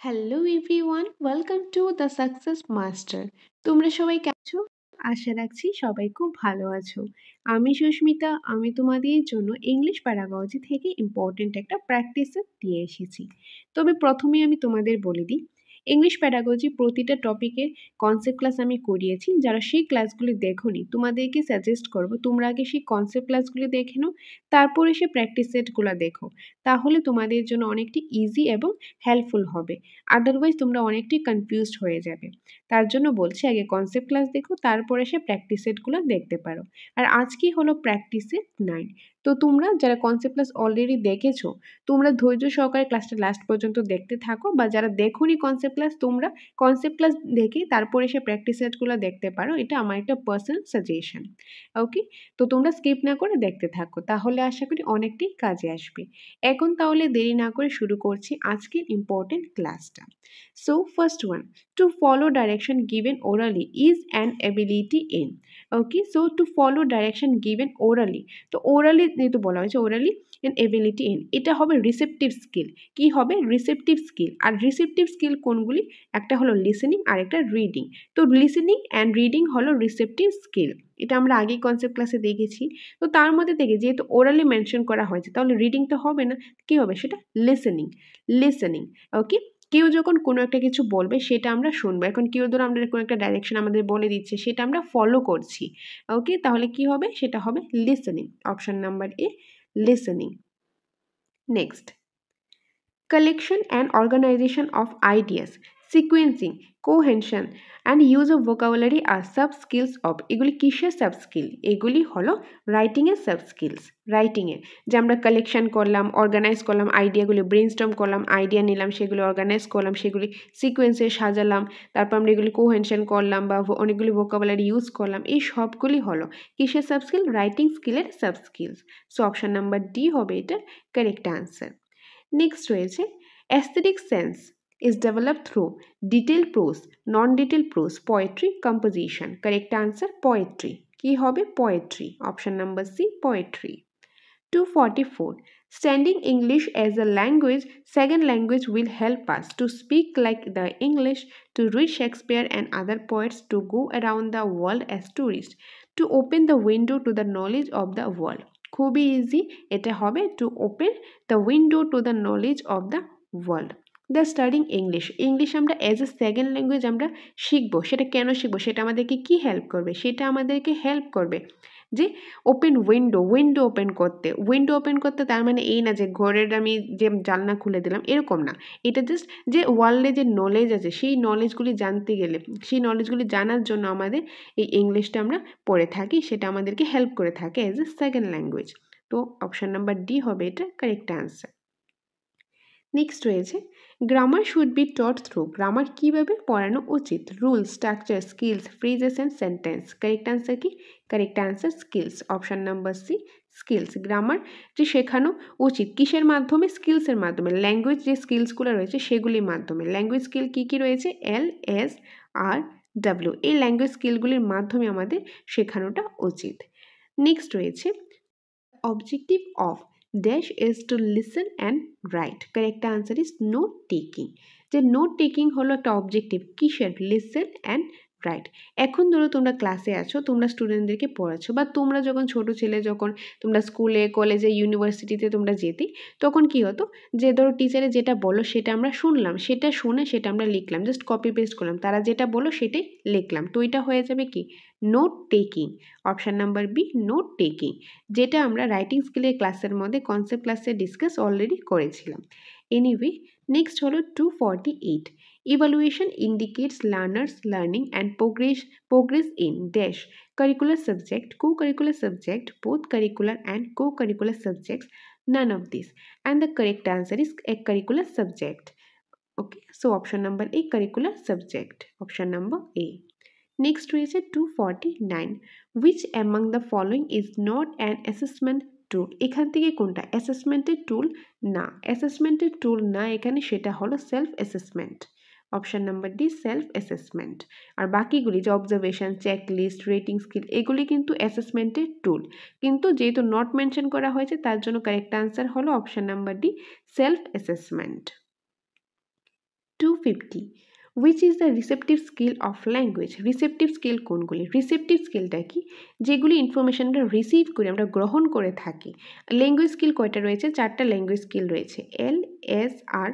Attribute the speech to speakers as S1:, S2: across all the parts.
S1: Hello everyone, welcome to the success master. তোমরা সবাই কেমন আছো? আশা রাখছি সবাই খুব ভালো আছো। আমি সুস্মিতা, আমি তোমাদের জন্য ইংলিশ প্যারাগজি থেকে ইম্পর্টেন্ট একটা প্র্যাকটিস সেট দিয়ে এসেছি। তবে প্রথমেই আমি তোমাদের বলে দিই, ইংলিশ প্যারাগজি প্রতিটা টপিকের কনসেপ্ট ক্লাস আমি করিয়েছি। যারা সেই ক্লাসগুলি দেখোনি তোমাদেরকে সাজেস্ট করবো তোমরা আগে সেই কনসেপ্ট ক্লাসগুলি দেখে নাও, তারপরে সে প্র্যাকটিস সেটগুলো দেখো। তাহলে তোমাদের জন্য অনেকটি ইজি এবং হেল্পফুল হবে। আদারওয়াইজ তোমরা অনেকটাই কনফিউজড হয়ে যাবে। তার জন্য বলছি আগে কনসেপ্ট ক্লাস দেখো, তারপরে সে প্র্যাকটিস সেটগুলো দেখতে পারো। আর আজকেই হলো প্র্যাকটিস সেট 9। তো তোমরা যারা কনসেপ্ট ক্লাস অলরেডি দেখেছো, তোমরা ধৈর্য সহকারে ক্লাসটা লাস্ট পর্যন্ত দেখতে থাকো, বা যারা দেখোনি কনসেপ্ট ক্লাস তোমরা কনসেপ্ট ক্লাস দেখে তারপরে সে প্র্যাকটিস সেটগুলো দেখতে পারো। এটা আমার একটা পার্সোনাল সাজেশন। ওকে, তো তোমরা স্কিপ না করে দেখতে থাকো, তাহলে আশা করি অনেকটাই কাজে আসবে। এখন তাহলে দেরি না করে শুরু করছি আজকের ইম্পর্টেন্ট ক্লাসটা। So first one, to follow direction given orally is an ability in. Okay, so to follow direction given orally, তো ওরালি যেহেতু বলা হয়েছে ওরালি অ্যান এবিলিটি ইন, এটা হবে রিসেপটিভ স্কিল। কি হবে? Receptive skill. আর রিসেপটিভ স্কিল কোনগুলি? একটা হলো লিসেনিং আর একটা রিডিং। তো লিসেনিং অ্যান্ড রিডিং হলো রিসেপটিভ স্কিল। এটা আমরা আগেই কনসেপ্ট ক্লাসে দেখেছি। তো তার মধ্যে থেকে যেহেতু ওরালি মেনশন করা হয়েছে, তাহলে রিডিং তো হবে না, কি হবে সেটা? লিসেনিং। লিসেনিং। ওকে, কেউ যখন কোনো একটা কিছু বলবে সেটা আমরা শুনবো। এখন কেউ ধরো আমাদের কোনো একটা ডাইরেকশন আমাদের বলে দিচ্ছে, সেটা আমরা ফলো করছি। ওকে, তাহলে কি হবে? সেটা হবে listening. Option number A, listening. Next, collection and organization of ideas, sequencing, cohesion and use of vocabulary are sub skills of, এগুলি কিসের সাব স্কিল? এগুলি হলো রাইটিংয়ের সাব স্কিলস। রাইটিংয়ের যে আমরা কালেকশন করলাম, অর্গানাইজ করলাম, আইডিয়াগুলি ব্রেনস্টর্ম করলাম, আইডিয়া নিলাম, সেগুলি অর্গানাইজ করলাম, সেগুলি সিকোয়েন্সে সাজালাম, তারপর আমরা এগুলি কোহেনশন করলাম বা অনেকগুলি ভোকাবুলারি ইউজ করলাম, এই সবগুলি হলো কিসের সাব স্কিল? রাইটিং স্কিলের sub skills. So option number D হবে এটার কারেক্ট আনসার। নেক্সট রয়েছে aesthetic sense is developed through detailed prose, non-detailed prose, poetry, composition. Correct answer poetry. কি হবে? poetry. Option number C, poetry. 244. Studying English as a language, second language will help us to speak like the English, to read Shakespeare and other poets, to go around the world as tourists, to open the window to the knowledge of the world. খুবই easy, এটা হবে to open the window to the knowledge of the world. The studying English, English আমরা as a second language আমরা শিখবো। সেটা কেন শিখবো? সেটা আমাদেরকে কি হেল্প করবে? সেটা আমাদেরকে হেল্প করবে যে ওপেন উইন্ডো, উইন্ডো ওপেন করতে। উইন্ডো ওপেন করতে তার মানে এই না যে ঘরের আমি যে জানলা খুলে দিলাম, এরকম না। এটা জাস্ট যে ওয়ার্ল্ডে যে নলেজ আছে সেই নলেজগুলি জানতে গেলে, সেই নলেজগুলি জানার জন্য আমাদের এই ইংলিশটা আমরা পড়ে থাকি, সেটা আমাদেরকে হেল্প করে থাকে অ্যাজ এ সেকেন্ড ল্যাঙ্গুয়েজ। তো অপশান নাম্বার ডি হবে এটা কারেক্ট আনসার। নেক্সট রয়েছে grammar should be taught through, grammar কীভাবে পড়ানো উচিত? Rule, structure, skills, phrases and sentence. Correct answer কি? Correct answer skills. Option number C, skills. Grammar যে শেখানো উচিত কিসের মাধ্যমে? স্কিলসের মাধ্যমে। ল্যাঙ্গুয়েজ যে স্কিলসগুলো রয়েছে সেগুলির মাধ্যমে। ল্যাঙ্গুয়েজ স্কিল কী কী রয়েছে? এল, এস, আর, ডাব্লিউ। এই ল্যাঙ্গুয়েজ স্কিলগুলির মাধ্যমে আমাদের শেখানোটা উচিত। নেক্সট রয়েছে objective of dash is to listen and write. Correct answer is note taking. যে নোট টেকিং হলো একটা অবজেক্টিভ কিসের? Listen and right. এখন ধরো তোমরা ক্লাসে আছো, তোমরা স্টুডেন্টদেরকে পড়াচ্ছো, বা তোমরা যখন ছোট ছেলে, যখন তোমরা স্কুলে, কলেজে, ইউনিভার্সিটিতে তোমরা যেতে, তখন কি হতো যে ধরো টিচারে যেটা বলো সেটা আমরা শুনলাম, সেটা শুনে সেটা আমরা লিখলাম, জাস্ট কপি পেস্ট করলাম, তারা যেটা বলো সেটাই লিখলাম। তো এটা হয়ে যাবে কি? Note taking. Option number B, note taking, যেটা আমরা রাইটিং স্কিলের ক্লাসের মধ্যে কনসেপ্ট ক্লাসে ডিসকাস অলরেডি করেছিলাম। এনিওয়ে, নেক্সট হলো 248. Evaluation indicates learners learning and progress in dash curricular subject, co-curricular subject, both curricular and co-curricular subjects, none of this, and the correct answer is a curricular subject. Okay, so option number A, curricular subject. Option number A. Next রয়েছে 249. Which among the following is not an assessment tool? এখান থেকে কোনটা অ্যাসেসমেন্টের টুল? না, অ্যাসেসমেন্টের টুল না এখানে, সেটা হলো self assessment. Option number D, self assessment. আর বাকিগুলি যে observation, check list, rating skill, এগুলি কিন্তু অ্যাসেসমেন্টের টুল, কিন্তু যেহেতু নট মেনশন করা হয়েছে তার জন্য কারেক্ট আনসার হলো option number D, self assessment. 250. Which is the receptive skill of language? Receptive skill কোনগুলি? রিসেপটিভ স্কিলটা কি? যেগুলি ইনফরমেশনটা রিসিভ করে আমরা গ্রহণ করে থাকি। ল্যাঙ্গুয়েজ স্কিল কয়টা রয়েছে? 4টা ল্যাঙ্গুয়েজ স্কিল রয়েছে, LSR,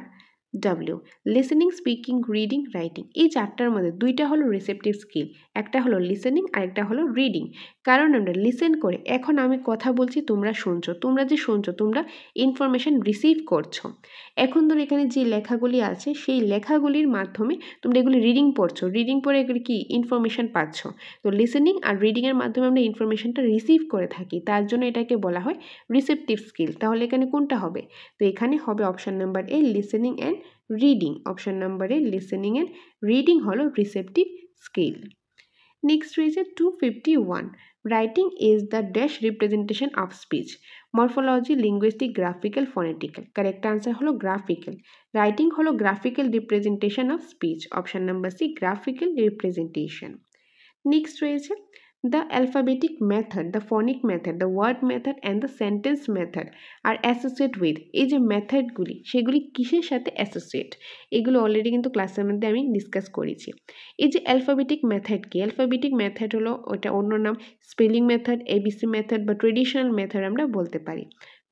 S1: listening, speaking, reading, writing. এই 4টার মধ্যে 2টা হলো রিসেপটিভ স্কিল, একটা হলো লিসেনিং আর একটা হলো রিডিং। কারণ আমরা লিসেন করে, এখন আমি কথা বলছি তোমরা শুনছো, তোমরা যে শুনছো তোমরা ইনফরমেশন রিসিভ করছো। এখন ধর এখানে যে লেখাগুলি আছে সেই লেখাগুলির মাধ্যমে তোমরা এগুলি রিডিং পড়ছো, রিডিং পড়ে এগুলি কি ইনফরমেশন পাচ্ছ। তো লিসেনিং আর রিডিংয়ের মাধ্যমে আমরা ইনফরমেশনটা রিসিভ করে থাকি, তার জন্য এটাকে বলা হয় রিসেপটিভ স্কিল। তাহলে এখানে কোনটা হবে? তো এখানে হবে option number A, listening and reading. Option number A, listening and reading হলো রিসেপটিভ স্কিল। নেক্সট রয়েছে 251. Writing is the dash representation of speech. Morphology, linguistic, graphical, phonetical. Correct answer হলো গ্রাফিক্যাল। রাইটিং হলো graphical representation of speech. Option number C, graphical representation. Next রয়েছে the alphabetic method, the phonic method, the word method and the sentence method are associated with। এই যে মেথডগুলি সেগুলি কিসের সাথে associate, এগুলো already কিন্তু ক্লাসের মধ্যে আমি ডিসকাস করেছি। এই যে অ্যালফাবেটিক মেথড কি? অ্যালফাবেটিক মেথড হলো ওটা অন্য নাম স্পেলিং মেথড, এবিসি মেথড বা ট্রেডিশনাল মেথড আমরা বলতে পারি।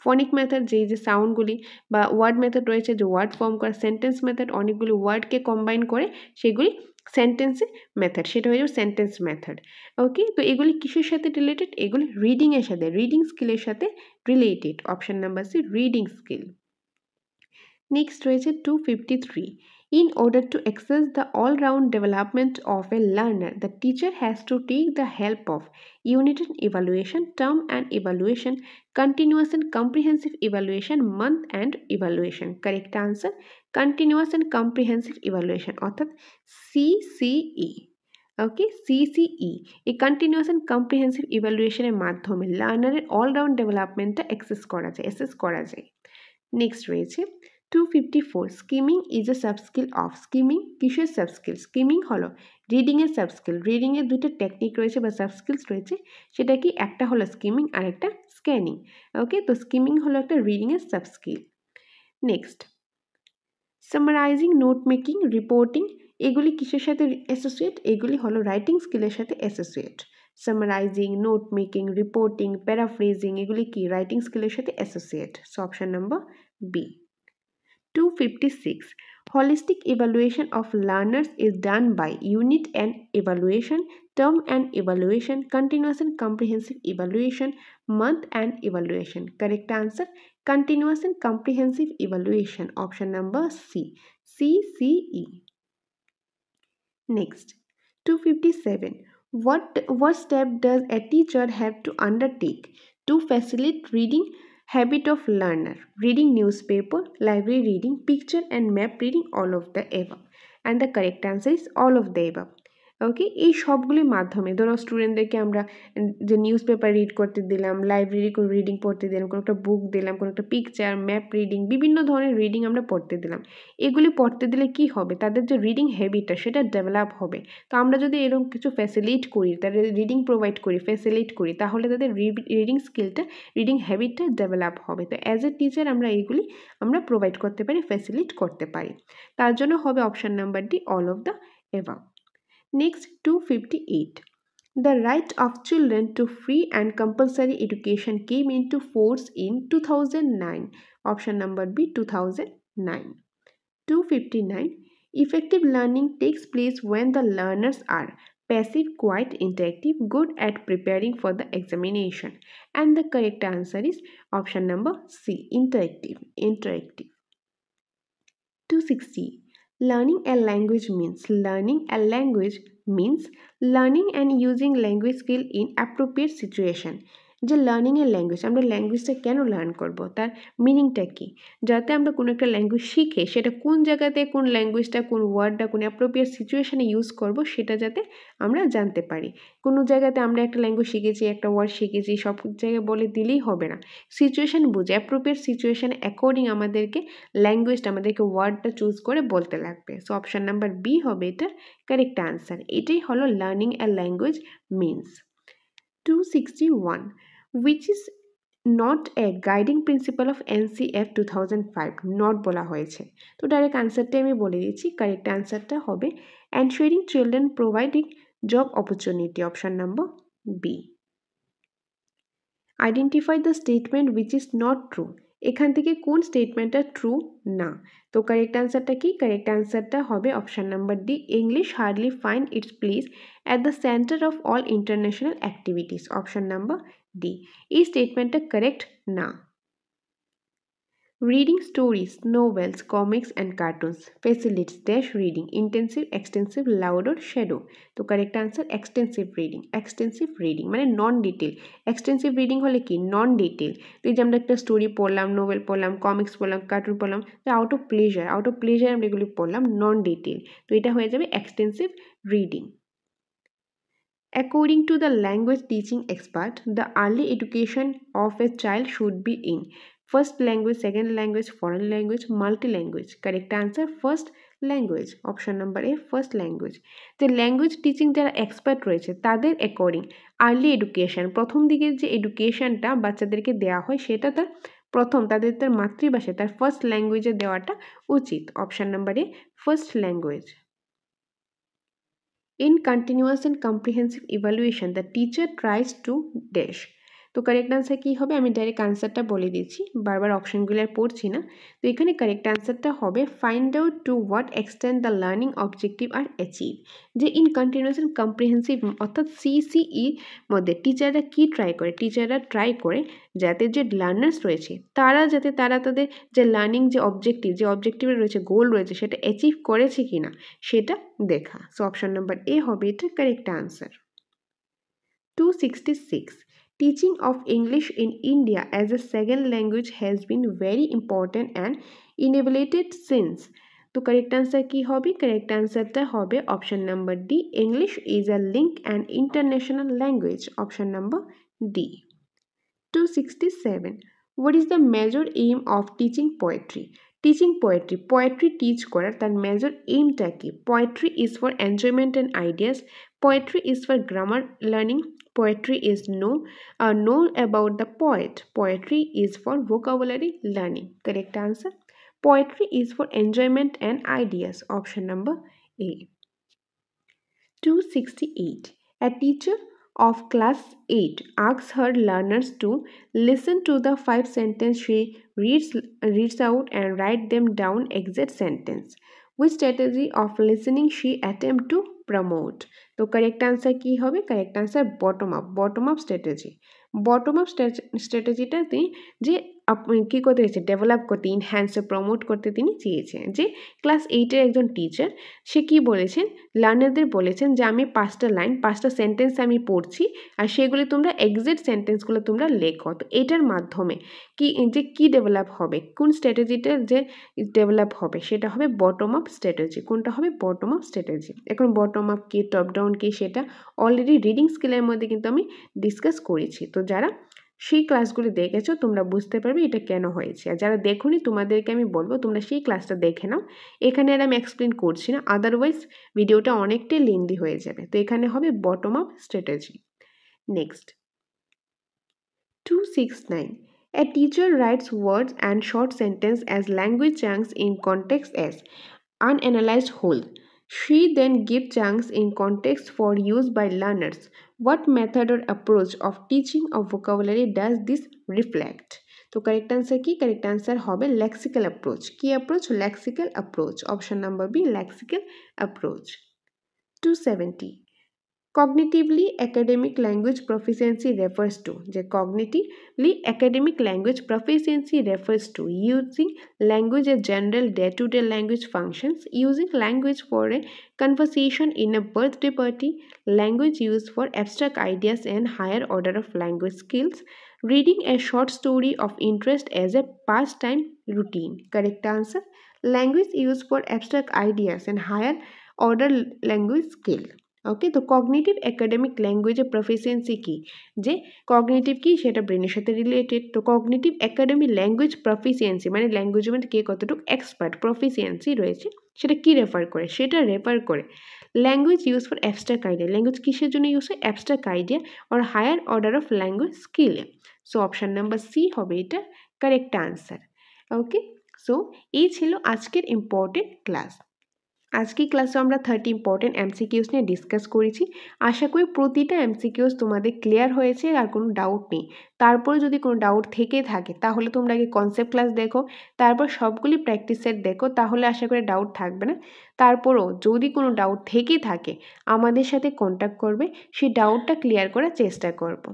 S1: ফনিক মেথড যে সাউন্ডগুলি, বা ওয়ার্ড মেথড রয়েছে যে ওয়ার্ড ফর্ম করা। সেন্টেন্স মেথড অনেকগুলি ওয়ার্ডকে কম্বাইন করে সেগুলি সেন্টেন্সে মেথড, সেটা হয়ে যাবে সেন্টেন্স মেথড। ওকে, তো এগুলি কিসের সাথে রিলেটেড? এগুলি রিডিংয়ের সাথে, রিডিং স্কিলের সাথে related. Option number C, reading skill. Next রয়েছে 253. In order to access the all-round development of a learner, the teacher has to take the help of unit and evaluation, term and evaluation, continuous and comprehensive evaluation, month and evaluation. Correct answer, continuous and comprehensive evaluation অর্থাৎ CCE। ওকে, CCE এই continuous and comprehensive ইভ্যালুয়েশনের মাধ্যমে লার্নারের all-round ডেভেলপমেন্টটা assess করা যায়। Next রয়েছে 254. Skimming is a subskill of. Skimming কিসের subskill? Skimming হলো রিডিংয়ের সাবস্কিল। রিডিংয়ের দুটো technique রয়েছে বা সাবস্কিলস রয়েছে, সেটা কি? একটা হলো স্কিমিং আর একটা স্ক্যানিং। ওকে, তো স্কিমিং হলো একটা রিডিংয়ের subskill. Next, summarising, note making, reporting, এগুলি কিসের সাথে অ্যাসোসিয়েট? এগুলি হলো রাইটিং স্কিলের সাথে associate. Summarising, note making, reporting, paraphrasing, এগুলি কি রাইটিং স্কিলের সাথে associate. So option number B. 256. Holistic evaluation of learners is done by unit and evaluation, term and evaluation, continuous and comprehensive evaluation, month and evaluation. Correct answer, continuous and comprehensive evaluation. Option number C, CCE. Next, 257. What step does a teacher have to undertake to facilitate reading habit of learner? Reading newspaper, library reading, picture and map reading, all of the above. And the correct answer is all of the above. ওকে, এই সবগুলির মাধ্যমে ধরো স্টুডেন্টদেরকে আমরা যে news paper read করতে দিলাম, library কোনো reading পড়তে দিলাম, কোনো একটা বুক দিলাম, কোনো একটা পিকচার, ম্যাপ রিডিং, বিভিন্ন ধরনের রিডিং আমরা পড়তে দিলাম। এগুলি পড়তে দিলে কি হবে? তাদের যে রিডিং হ্যাবিটটা সেটা ডেভেলপ হবে। তো আমরা যদি এরকম কিছু ফ্যাসিলিট করি, তাদের রিডিং প্রোভাইড করি, ফ্যাসিলিট করি, তাহলে তাদের রিডিং স্কিলটা, রিডিং হ্যাবিটটা ডেভেলপ হবে। তো অ্যাজ এ টিচার আমরা এইগুলি আমরা প্রোভাইড করতে পারি, ফ্যাসিলিট করতে পারি। তার জন্য হবে option number D, all of the above. Next, 258. The right of children to free and compulsory education came into force in 2009. Option number B, 2009. 259. Effective learning takes place when the learners are passive, quiet, interactive, good at preparing for the examination. And the correct answer is option number C, interactive. 260. Learning a language means learning and using language skill in appropriate situation. যে learning এ language, আমরা ল্যাঙ্গুয়েজটা কেন learn করব, তার মিনিংটা কি? যাতে আমরা কোনো একটা ল্যাঙ্গুয়েজ শিখে সেটা কোন জায়গাতে কোন ল্যাঙ্গুয়েজটা, কোন ওয়ার্ডটা কোন অ্যাপ্রোপ্রিয়েট সিচুয়েশনে ইউজ করব সেটা যাতে আমরা জানতে পারি। কোনো জায়গাতে আমরা একটা ল্যাঙ্গুয়েজ শিখেছি, একটা ওয়ার্ড শিখেছি, সব জায়গায় বলে দিলেই হবে না। সিচুয়েশান বুঝে অ্যাপ্রোপ্রিয়েট সিচুয়েশানে অ্যাকর্ডিং আমাদেরকে ল্যাঙ্গুয়েজটা, আমাদেরকে ওয়ার্ডটা চুজ করে বলতে লাগবে। সো অপশান নাম্বার বি হবে এটার কারেক্ট আনসার। এটাই হলো learning A language means. 261. Which is not a guiding principal of NCF 2005 not বলা হয়েছে। তো ডাইরেক্ট আনসারটা আমি বলে দিচ্ছি, কারেক্ট আনসারটা হবে ensuring children providing job opportunity, option number B. Identify the statement which is not true, এখান থেকে কোন স্টেটমেন্টটা ট্রু না। তো কারেক্ট আনসারটা কি? কারেক্ট আনসারটা হবে option number D, English hardly find it's place at the centre of all international activities, option number D. এই স্টেটমেন্টটা কারেক্ট না। Reading stories, novels, comics and cartoons facilitates dash reading, intensive, extensive, loud or shadow. তো correct answer extensive reading. Extensive reading মানে নন detail, extensive reading হলে কি নন detail. তো এই যে আমরা একটা স্টোরি পড়লাম, নোভেল পড়লাম, কমিক্স পড়লাম, কার্টুন পড়লাম, তো আউট অফ প্লেজার আমরা এগুলি পড়লাম, নন ডিটেল। তো এটা হয়ে যাবে extensive reading. According to the language teaching expert, the early education of a child should be in first language, second language, foreign language, multi-language. Correct answer first language. Option number A first language. The language teaching যারা expert রয়েছে তাদের according early education, প্রথম দিকে যে এডুকেশনটা বাচ্চাদেরকে দেওয়া হয় সেটা তার প্রথম তার মাতৃভাষায় তার ফার্স্ট ল্যাঙ্গুয়েজে দেওয়াটা উচিত। Option number A first language. In continuous and comprehensive evaluation, the teacher tries to dash. তো কারেক্ট আনসার কী হবে? আমি ডাইরেক্ট আনসারটা বলে দিচ্ছি, বারবার অপশনগুলো আর পড়ছি না। তো এখানে কারেক্ট আনসারটা হবে find out to what extent the learning objective are achieve. যে ইন কন্টিনিউয়াস অ্যান্ড কম্প্রিহেন্সিভ অর্থাৎ CCE মধ্যে টিচাররা কী ট্রাই করে? টিচাররা ট্রাই করে যাতে যে লার্নার্স রয়েছে তারা যাতে তাদের যে লার্নিং যে অবজেক্টিভে রয়েছে, গোল রয়েছে, সেটা অ্যাচিভ করেছে কি না সেটা দেখা। সো অপশন নাম্বার এ হবে এটা correct answer. 266. Teaching of English in India as a second language has been very important and innovated since. তো কারেক্ট আনসার কি হবে? কারেক্ট আনসারটা হবে option number D, English is a link and international language, option number D. 267. What is the major aim of teaching poetry? Teaching poetry teach করার তার major এইমটা কি? Poetry is for enjoyment and ideas, poetry is for grammar learning, poetry is know about the poet, poetry is for vocabulary learning. Correct answer, poetry is for enjoyment and ideas, option number A. 268. A teacher of class 8 asks her learners to listen to the 5 sentences she reads out and write them down exact sentence. Which strategy of listening she attempt to promote? তো correct answer কি হবে? Correct answer bottom up strategy. Bottom up স্ট্র্যাটেজিটাতে যে কী করতে চেয়েছে? Develop করতে, ইনহ্যান্সে, promote করতে তিনি চেয়েছেন। যে ক্লাস 8-এর একজন টিচার, সে কি বলেছেন? লার্নারদের বলেছেন যে আমি 5টা লাইন 5টা সেন্টেন্স আমি পড়ছি আর সেগুলি তোমরা এক্সাক্ট সেন্টেন্সগুলো তোমরা লেখো। তো এটার মাধ্যমে কি ডেভেলপ হবে, কোন স্ট্র্যাটেজিটা যে ডেভেলপ হবে সেটা হবে বটম আপ স্ট্র্যাটেজি। কোনটা হবে? Bottom up strategy. এখন বটম আপ কি, টপ ডাউন কি, সেটা অলরেডি রিডিং স্কিলের মধ্যে কিন্তু আমি ডিসকাস করেছি। তো যারা সেই ক্লাসগুলি দেখেছো তোমরা বুঝতে পারবে এটা কেন হয়েছে, আর যারা দেখোনি তোমাদেরকে আমি বলবো তোমরা সেই ক্লাসটা দেখে নাও। এখানে আর আমি এক্সপ্লেন করছি না, আদারওয়াইজ ভিডিওটা অনেকটাই লেন্দি হয়ে যাবে। তো এখানে হবে bottom up strategy. Next 269. A teacher writes words and short sentence as language chunks in context as unanalyzed whole. She then gives chunks in context for use by learners. What method or approach of teaching of vocabulary does this reflect? তো correct answer কি? Correct answer হবে lexical approach. কি approach? Lexical approach, option number B lexical approach. 270. Cognitively academic language proficiency refers to, যে cognitively academic language proficiency refers to using language as general day-to-day language functions, using language for a conversation in a birthday party, language used for abstract ideas and higher order of language skills, reading a short story of interest as a pastime routine. Correct answer, language used for abstract ideas and higher order language skill. ওকে, তো cognitive academic ল্যাঙ্গুয়েজের proficiency কি? যে cognitive কি সেটা ব্রেনের সাথে related. তো cognitive academic language proficiency মানে ল্যাঙ্গুয়েজের মধ্যে কে কতটুকু এক্সপার্ট, প্রফিসিয়েন্সি রয়েছে সেটা কি রেফার করে? সেটা রেফার করে language use for abstract idea. Language কিসের জন্য ইউজ হয়? Abstract idea or higher order of language স্কিলে। সো অপশান নাম্বার সি হবে এটা কারেক্ট আনসার। ওকে, সো এই ছিল আজকের ইম্পর্টেন্ট ক্লাস। আজকের ক্লাসে আমরা 30 ইম্পর্টেন্ট এমসিকিউস নিয়ে ডিসকাস করেছি। আশা করি প্রতিটা এমসিকিউস তোমাদের ক্লিয়ার হয়েছে আর কোনো ডাউট নেই। তারপরে যদি কোনো ডাউট থেকে থাকে তাহলে তোমরা আগে কনসেপ্ট ক্লাস দেখো, তারপর সবগুলি প্র্যাকটিস সেট দেখো, তাহলে আশা করি ডাউট থাকবে না। তারপরও যদি কোনো ডাউট থেকে থাকে আমাদের সাথে কন্ট্যাক্ট করবে, সেই ডাউটটা ক্লিয়ার করার চেষ্টা করব।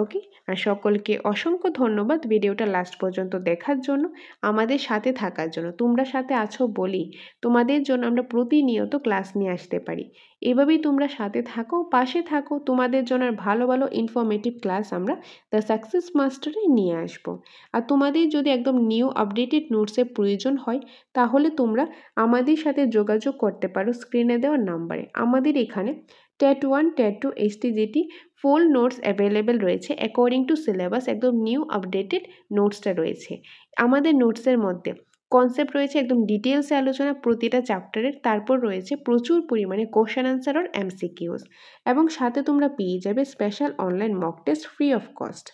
S1: ওকে, আর সকলকে অসংখ্য ধন্যবাদ ভিডিওটা লাস্ট পর্যন্ত দেখার জন্য, আমাদের সাথে থাকার জন্য। তোমরা সাথে আছো বলি তোমাদের জন্য আমরা প্রতিনিয়ত ক্লাস নিয়ে আসতে পারি। এভাবেই তোমরা সাথে থাকো, পাশে থাকো, তোমাদের জন্য আর ভালো ভালো ইনফরমেটিভ ক্লাস আমরা দ্য সাকসেস মাস্টারে নিয়ে আসবো। আর তোমাদের যদি একদম নিউ আপডেটেড নোটসের প্রয়োজন হয় তাহলে তোমরা আমাদের সাথে যোগাযোগ করতে পারো স্ক্রিনে দেওয়া নাম্বারে। আমাদের এখানে টেট 1 টেট 2 HTGT ফুল নোটস অ্যাভেলেবেল রয়েছে অ্যাকর্ডিং টু সিলেবাস। একদম নিউ আপডেটেড নোটসটা রয়েছে আমাদের নোটসের মধ্যে। কনসেপ্ট রয়েছে একদম ডিটেলসে আলোচনা প্রতিটা চ্যাপ্টারের, তারপর রয়েছে প্রচুর পরিমাণে কোশ্চেন আনসার আর এমসিকিউস, এবং সাথে তোমরা পেয়ে যাবে special online mock test free of cost.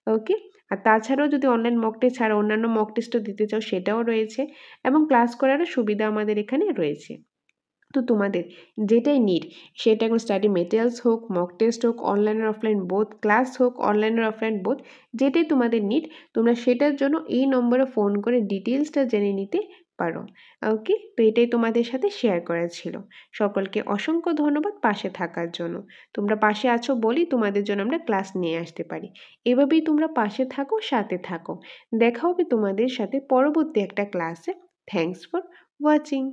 S1: Okay, আর তাছাড়াও যদি অনলাইন মক টেস্ট ছাড়া অন্যান্য মক টেস্টও দিতে চাও সেটাও রয়েছে, এবং ক্লাস করারও সুবিধা আমাদের এখানে রয়েছে। তো তোমাদের যেটাই নিড, সেটা এখন স্টাডি মেটেরিয়ালস হোক, মক টেস্ট হোক, অনলাইন আর অফলাইন বোথ, ক্লাস হোক অনলাইন আর অফলাইন বোথ, যেটাই তোমাদের নিড তোমরা সেটার জন্য এই নম্বরে ফোন করে ডিটেলসটা জেনে নিতে পারো। ওকে, তো এটাই তোমাদের সাথে শেয়ার করার ছিল। সকলকে অসংখ্য ধন্যবাদ পাশে থাকার জন্য। তোমরা পাশে আছো বলেই তোমাদের জন্য আমরা ক্লাস নিয়ে আসতে পারি। এভাবেই তোমরা পাশে থাকো, সাথে থাকো। দেখা হবে তোমাদের সাথে পরবর্তী একটা ক্লাসে। Thanks for watching.